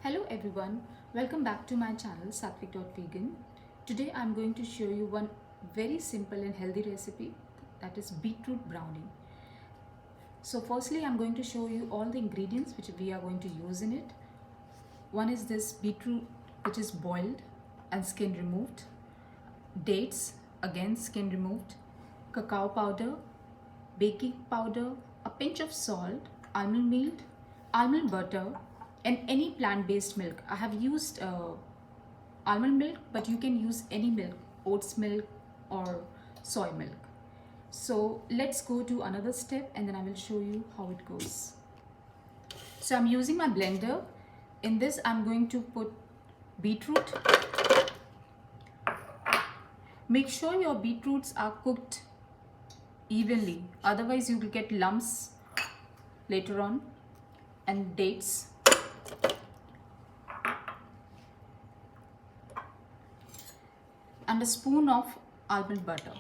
Hello everyone, welcome back to my channel Satvik.vegan. Today I'm going to show you one very simple and healthy recipe, that is beetroot brownie. So firstly I'm going to show you all the ingredients which we are going to use in it. One is this beetroot which is boiled and skin removed, dates again skin removed, cacao powder, baking powder, a pinch of salt, almond meal, almond butter, and any plant-based milk. I have used almond milk, but you can use any milk, oats milk or soy milk. So let's go to another step and then I will show you how it goes. So I'm using my blender. In this I'm going to put beetroot. Make sure your beetroots are cooked evenly, otherwise you will get lumps later on. And dates, and a spoon of almond butter.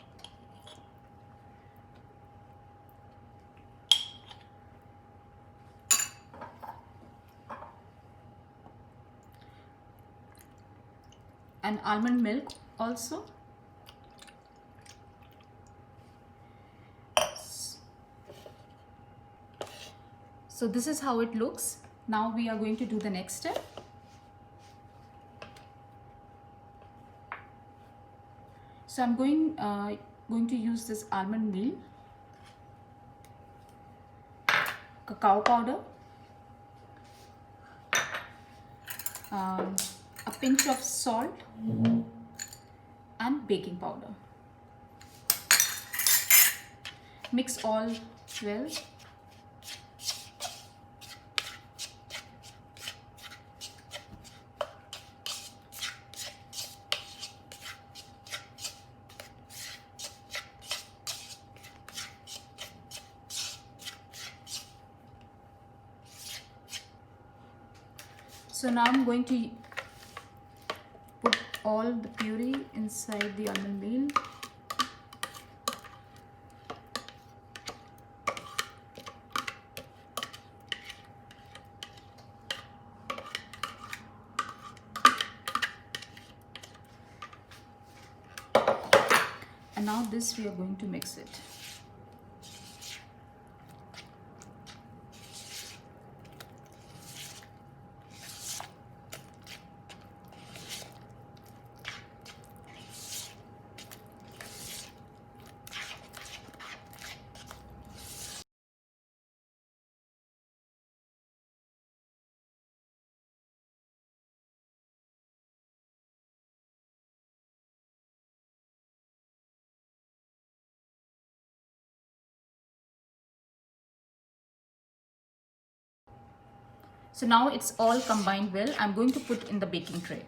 And almond milk also. So this is how it looks. Now we are going to do the next step. So I'm going to use this almond meal, cacao powder, a pinch of salt, and baking powder. Mix all well. So now I'm going to put all the puree inside the almond meal. And now this we are going to mix it. So now it's all combined well. I'm going to put in the baking tray.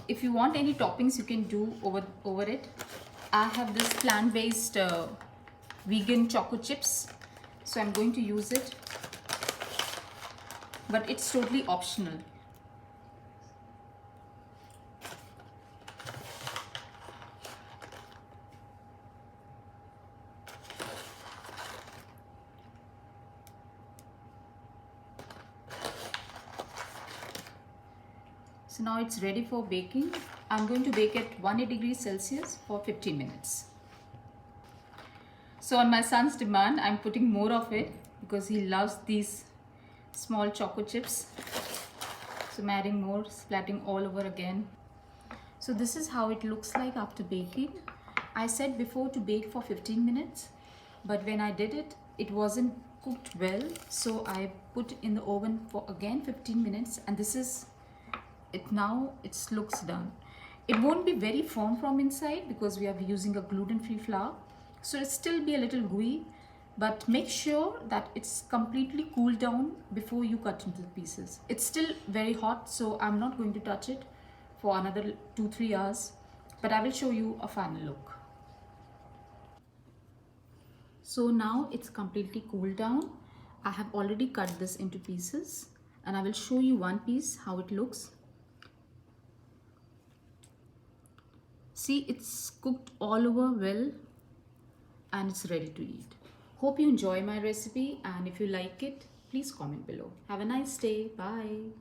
If you want any toppings, you can do over it. I have this plant-based vegan choco chips, so I'm going to use it, but it's totally optional. So now it's ready for baking. I'm going to bake at 180 degrees Celsius for 15 minutes. So on my son's demand, I'm putting more of it because he loves these small choco chips. So I'm adding more, splatting all over again. So this is how it looks like after baking. I said before to bake for 15 minutes, but when I did it, it wasn't cooked well. So I put in the oven for again 15 minutes, and this is it now. It looks done. It won't be very firm from inside because we are using a gluten-free flour, so it'll still be a little gooey, but make sure that it's completely cooled down before you cut into the pieces. It's still very hot, so I'm not going to touch it for another 2-3 hours, but I will show you a final look. So now it's completely cooled down. I have already cut this into pieces and I will show you one piece how it looks. See, it's cooked all over well and it's ready to eat. Hope you enjoy my recipe, and if you like it, please comment below. Have a nice day. Bye.